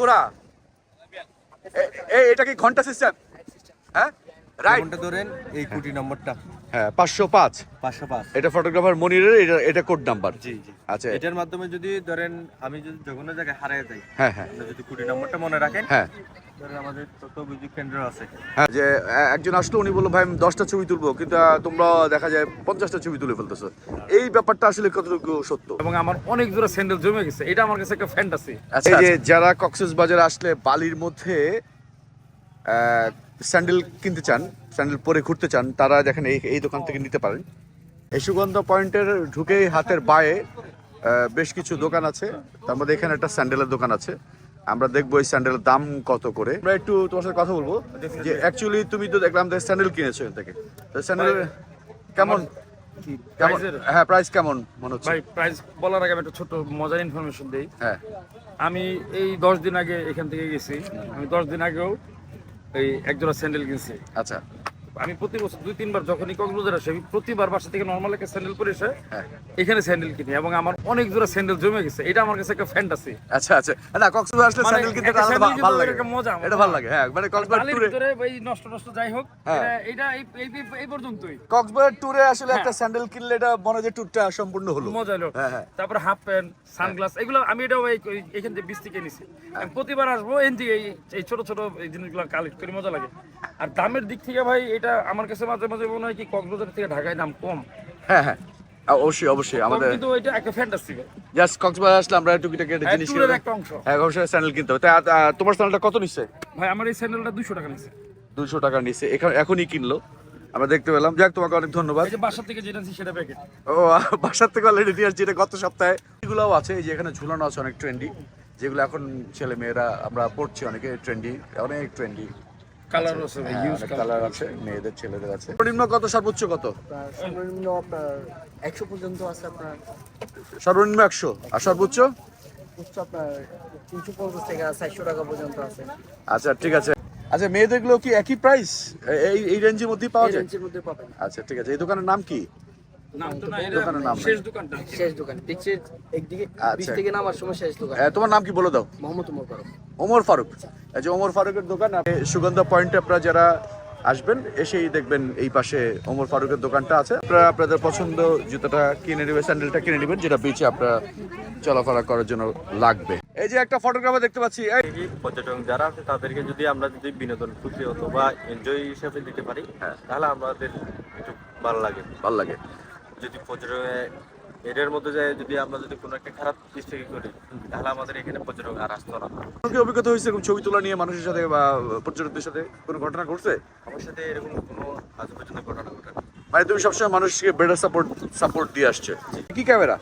গোড়া, এটা কি ঘন্টা সিস্টেম? হ্যাঁ রাইট, কোনটা ধরেন এই কোটি নম্বরটা। হ্যাঁ 505 505 এটা ফটোগ্রাফার মনিরের, এটা কোড নাম্বার। জি জি। আচ্ছা এটার মাধ্যমে যদি ধরেন আমি যদি যে কোনো জায়গায় হারিয়ে যাই, হ্যাঁ হ্যাঁ আপনি যদি কোটি নম্বরটা মনে রাখেন, হ্যাঁ ধরেন আমাদের তথ্য অভিযোগ কেন্দ্র আছে। হ্যাঁ, যে একজন আসলো, উনি বললো ভাই আমি 10টা ছবি তুলবো, কিন্তু তোমরা দেখা যায় 50টা ছবি তুলে ফেলতেছো। এই ব্যাপারটা আসলে কতটুকু সত্য? এবং আমার অনেক জোড়া স্যান্ডেল জমে গেছে, এটা আমার কাছে একটা ফ্যান্টাসি। এই যে যারা কক্সবাজারে আসলে বালির মধ্যে স্যান্ডেল কিনতে চান, স্যান্ডেল পরে ঘুরতে চান, তারা দেখেন এই দোকান থেকে নিতে পারেন। এই সুগন্ধ পয়েন্টের ঢুকেই হাতের বায়ে বেশ কিছু দোকান আছে, তার মধ্যে এখানে একটা স্যান্ডেলের দোকান আছে। আমরা দেখবো এই স্যান্ডেলের দাম কত করে। আমরা একটু তোমার সাথে কথা বলবো যে অ্যাকচুয়ালি তুমি তো দেখলাম যে স্যান্ডেল কিনেছো এখান থেকে, স্যান্ডেল কেমন কেমন? হ্যাঁ প্রাইস কেমন মনে হচ্ছে? ভাই প্রাইস বলার আগে আমি একটা ছোট মজার ইনফরমেশন দেই। হ্যাঁ আমি এই 10 দিন আগে এখান থেকে গেছি, আমি 10 দিন আগেও এই এক জোড়া স্যান্ডেল কিনছি। আচ্ছা আমি প্রতি বছর 2-3 বার যখনই কক্সবাজার আসি, আমি প্রতিবার বাসা থেকে নর্মাল একটা স্যান্ডেল পরে এসে হ্যাঁ এখানে স্যান্ডেল কিনি, এবং আমার অনেক জোড়া স্যান্ডেল জমে গেছে, এটা আমার কাছে একটা ফ্যান্টাসি। আচ্ছা আচ্ছা, না কক্সবাজার আসলে মানে স্যান্ডেল কিনতে একটা আলাদা স্যান্ডেল ভালো লাগে, একটা মজা আমার। এটা ভালো লাগে। হ্যাঁ মানে কক্সবাজার বালির ট্যুরে, ভিতরে এই নষ্ট যাই হোক, হ্যাঁ। এটা এই পর্যন্তই কক্সবাজার ট্যুরে আসলে একটা হ্যাঁ। স্যান্ডেল কিনলে এটা মনে হয় যে ট্যুরটা সম্পূর্ণ হলো। মজা হলো। হ্যাঁ হ্যাঁ তারপর হাফ প্যান্ট, সানগ্লাস, এগুলো আমি এটাও এখান থেকে 20 থেকে নিছি। আমি প্রতিবার আসবো এখান থেকে এই ছোট ছোট এই জিনিসগুলো কালেক্ট করে মজা লাগে। আর দামের দিক থেকে ভাই এটা আমার কাছে মাঝে মাঝে মনে হয় কি কক্সবাজার থেকে ঢাকায় দাম কম, হ্যাঁ হ্যাঁ অবশ্যই অবশ্যই। আমাদের কিন্তু এটা একটা ফ্যান্টাসি। জাস্ট কক্সবাজার আসলে আমরা টুকিটাকি একটা জিনিস ট্যুরের কিনবো। একটা অংশ। হ্যাঁ অবশ্যই স্যান্ডেল কিনতে হবে। তা তোমার স্যান্ডেলটা কত নিচ্ছে? ভাই আমার এই স্যান্ডেলটা 200 টাকা নিছে। 200 টাকা নিচ্ছে, এখনই কিনলো, আমরা দেখতে পেলাম। যাক তোমাকে অনেক ধন্যবাদ। এই যে বাসা থেকে যেটা আনছি সেটা প্যাকেট। ও বাসার থেকে অলরেডি নিয়ে আসছি, এটা গত সপ্তাহে। এগুলোও আছে, এই যে এখানে ঝুলানো আছে অনেক ট্রেন্ডি, যেগুলো এখন ছেলে মেয়েরা আমরা পড়ছি, অনেকে ট্রেন্ডি, অনেক ট্রেন্ডি কালার আছে ভাই, ইউজ কালার আছে, মেয়েদের ছেলেদের আছে। সর্বনিম্ন কত, সর্বোচ্চ কত? সর্বনিম্ন আপনার 100 পর্যন্ত আছে, আপনার সর্বনিম্ন 100 আর সর্বোচ্চ উচ্চ আপনার 350 থেকে 400 টাকা পর্যন্ত আছে। আচ্ছা ঠিক আছে। আচ্ছা মেয়েদেরগুলো কি একই প্রাইস, এই রেঞ্জের মধ্যেই পাওয়া এই যায়? রেঞ্জের মধ্যে পাবেন। আচ্ছা ঠিক আছে। এই দোকানের নাম কি? নাম তো না, দোকানের নাম নাই। শেষ দোকানটা। শেষ দোকান দেখছি একদিকে, আচ্ছা। 20 থেকে নামার সময় শেষ দোকান। তোমার নাম কি বলে দাও? মোহাম্মদ উমর ফারুক। ওমর ফারুক। এই যে ওমর ফারুকের দোকান, সুগন্ধা পয়েন্টে আপনারা যারা আসবেন এসেই দেখবেন এই পাশে ওমর ফারুকের দোকানটা আছে। আপনারা আপনাদের পছন্দ জুতাটা কিনে নেবেন, স্যান্ডেলটা কিনে নেবেন, যেটা বিচে আপনারা চলাফেরা করার জন্য লাগবে। এই যে একটা ফটোগ্রাফার দেখতে পাচ্ছি, এই পর্যটক যারা আছে তাদেরকে যদি আমরা যদি বিনোদন খুশি অথবা এনজয় হিসেবে দিতে পারি, হ্যাঁ। তাহলে আমাদের একটু ভালো লাগে। ভালো লাগে। যদি পর্যটক এরিয়ার মধ্যে যায়, যদি আমরা যদি কোনো একটা খারাপ দৃষ্টি করি, তাহলে আমাদের এখানে পর্যটক আর আসতো না। কি অভিজ্ঞতা হয়েছে এরকম ছবি তোলা নিয়ে মানুষের সাথে বা পর্যটকদের সাথে কোনো ঘটনা ঘটছে? আমার সাথে এরকম কোনো আজ পর্যন্ত ঘটনা ঘটে না। মানে তুমি সবসময় মানুষকে বেটার সাপোর্ট দিয়ে আসছে। কি ক্যামেরা?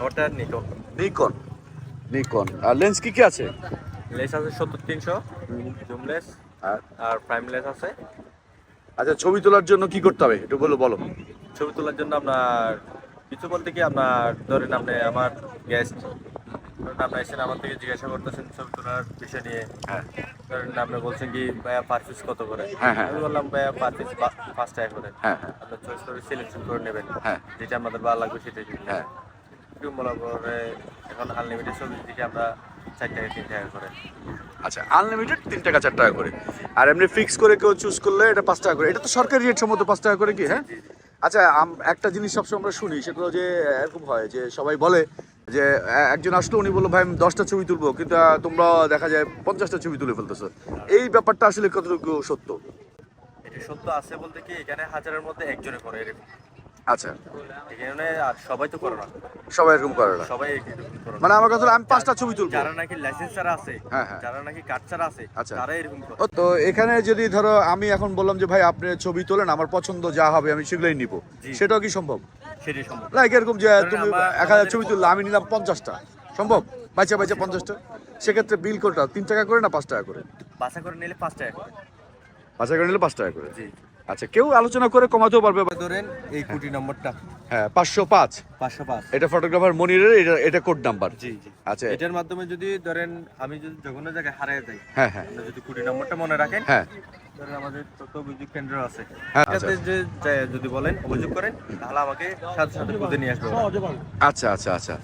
ওটা নিকন। নিকন। নিকন আর লেন্স কি কি আছে? লেস আছে 70-300 জুম লেস, আর প্রাইম লেস আছে। আচ্ছা ছবি তোলার জন্য কি করতে হবে একটু বলো। ছবি তোলার জন্য আপনার কিছু বলতে কি, আপনার ধরেন আপনি আমার গেস্ট, আপনি এসে আমার থেকে জিজ্ঞাসা করতেছেন ছবি তোলার বিষয় নিয়ে। হ্যাঁ ধরেন আপনি বলছেন কি ভাইয়া পার পিস কত করে? হ্যাঁ, হ্যাঁ। আমি বললাম ভাইয়া পার পিস 5 টাকা করে। হ্যাঁ হ্যাঁ আপনার চয়েস করে সিলেকশন করে নেবেন, হ্যাঁ যেটা আমাদের ভালো লাগবে সেটাই। হ্যাঁ। এরকম বলার পরে এখন আনলিমিটেড ছবি দিকে আমরা 4 টাকা 3 টাকা করে। আচ্ছা আনলিমিটেড 3 টাকা 4 টাকা করে, আর এমনি ফিক্স করে কেউ চুজ করলে এটা 5 টাকা করে। এটা তো সরকারি রেট সম্মত 5 টাকা করে কি? হ্যাঁ। আচ্ছা একটা জিনিস সবসময় আমরা শুনি, সেটা হলো যে এরকম হয় যে সবাই বলে যে একজন আসলো, উনি বললো ভাই আমি 10টা ছবি তুলবো, কিন্তু তোমরা দেখা যায় 50টা ছবি তুলে ফেলতেছো। এই ব্যাপারটা আসলে কতটুকু সত্য? এটা সত্য আছে বলতে কি, এখানে হাজারের মধ্যে একজনে করে এরকম। আচ্ছা এখানে আর সবাই তো করে না, সবাই এরকম করে না। সবাই এরকম করে না। মানে আমার কথা হলো আমি 5টা ছবি তুলবো। যারা নাকি লাইসেন্স ছাড়া আছে, হ্যাঁ, হ্যাঁ। যারা নাকি কার্ড ছাড়া আছে, আচ্ছা। তারা এরকম করে। তো এখানে যদি ধরো আমি এখন বললাম যে ভাই আপনি ছবি তোলেন, আমার পছন্দ যা হবে আমি সেগুলোই নিব, জি। সেটাও কি সম্ভব? সেটাই সম্ভব। লাইক এরকম যে ধরেন তুমি আমার- 1000 ছবি তুললে আমি নিলাম 50টা, সম্ভব? বাইচা 50টা, সেক্ষেত্রে বিল কোনটা 3 টাকা করে না 5 টাকা করে? বাসা করে নিলে 5 টাকা করে। বাছাই করে নিলে 5 টাকা করে। জি। আচ্ছা, কেউ আলোচনা করে কমাতেও পারবে। ধরেন এই কোটি নম্বরটা হ্যাঁ, 505 505। এটা ফটোগ্রাফার মনিরের, এটা কোড নাম্বার। জি জি। আচ্ছা, এটার মাধ্যমে যদি ধরেন আমি যদি যে কোনো জায়গায় হারিয়ে যাই, হ্যাঁ হ্যাঁ আপনি যদি কোটি নম্বরটা মনে রাখেন, হ্যাঁ ধরেন আমাদের তথ্য অভিযোগ কেন্দ্র আছে, হ্যাঁ, এটাতে যদি বলেন অভিযোগ করেন, তাহলে আমাকে সাথে সাথে খুঁজে নিয়ে আসবে ওরা। আচ্ছা আচ্ছা আচ্ছা,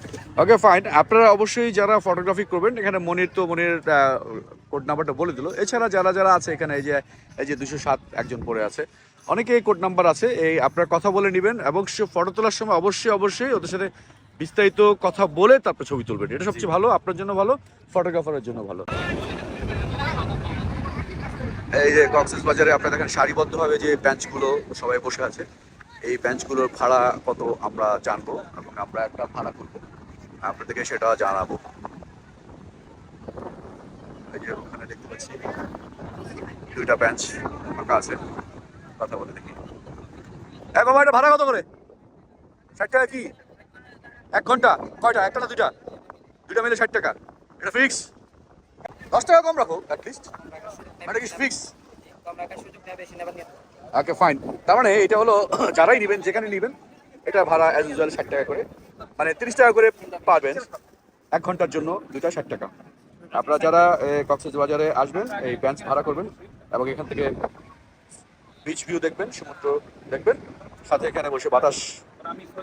ওকে ফাইন। আপনারা অবশ্যই যারা ফটোগ্রাফি করবেন, এখানে মনির কোড নাম্বারটা বলে দিল। এছাড়া যারা যারা আছে এখানে, এই যে 207 একজন পড়ে আছে, অনেকে কোড নাম্বার আছে। এই আপনারা কথা বলে নেবেন এবং সে ফটো তোলার সময় অবশ্যই ওদের সাথে বিস্তারিত কথা বলে তারপর ছবি তুলবেন। এটা সবচেয়ে ভালো, আপনার জন্য ভালো, ফটোগ্রাফারের জন্য ভালো। এই যে কক্সবাজারে আপনারা দেখেন সারিবদ্ধভাবে যে বেঞ্চগুলো সবাই বসে আছে, এই বেঞ্চগুলোর ভাড়া কত আমরা জানবো এবং আমরা একটা ভাড়া করবো, আপনাদেরকে সেটা জানাবো। এই যে ওখানে দেখতে পাচ্ছি 2টা বেঞ্চ ফাঁকা আছে, কথা বলে দেখি। বাবা, এটা ভাড়া কত করে? 60 টাকা কি 1 ঘন্টা? কয়টা, একটা না দুইটা? দুইটা মিলে 60 টাকা। এটা ফিক্স? 10 টাকা কম রাখো অ্যাটলিস্ট, এটা কি ফিক্স? Okay fine. তার মানে এটা হলো যারাই নেবেন, যেখানে নেবেন, এটা ভাড়া অ্যাজ ইউজুয়াল 60 টাকা করে, মানে 30 টাকা করে পাবেন 1 ঘন্টার জন্য, 2টা 60 টাকা। আপনারা যারা কক্সবাজারে আসবেন, এই বেঞ্চ ভাড়া করবেন এবং এখান থেকে বিচ ভিউ দেখবেন, সমুদ্র দেখবেন, সাথে এখানে বসে বাতাস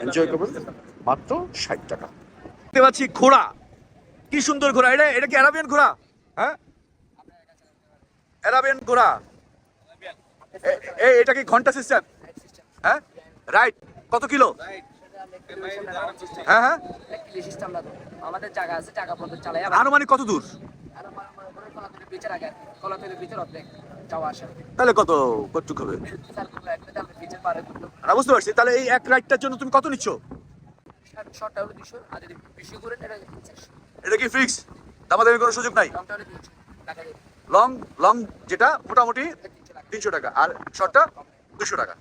এনজয় করবেন, মাত্র 60 টাকা। দেখতে পাচ্ছি ঘোড়া, কি সুন্দর ঘোড়া! এটা কি অ্যারাবিয়ান ঘোড়া? হ্যাঁ, অ্যারাবিয়ান ঘোড়া। এটা কি ঘন্টা সিস্টেম? হ্যাঁ, রাইট। কত কিলো? হ্যাঁ হ্যাঁ, আমাদের জায়গা আছে, টাকা পর্যন্ত চালাই। আনুমানিক কত দূর? বিচের আগে কলাতলি বিচের অর্ধেক যাওয়া আসা। তাহলে কতটুকু হবে? বিচের পারে না, বুঝতে পারছি। তাহলে এই এক রাইডটার জন্য তুমি কত নিচ্ছ? শর্টটা হলো 200, আর যদি বেশি করেন এটা 400। এটা কি ফিক্স? আমাদের কোনো সুযোগ নাই? লংটা হলো 300 টাকা দেবে। লং যেটা মোটামুটি 300 টাকা, আর শর্টটা 200 টাকা।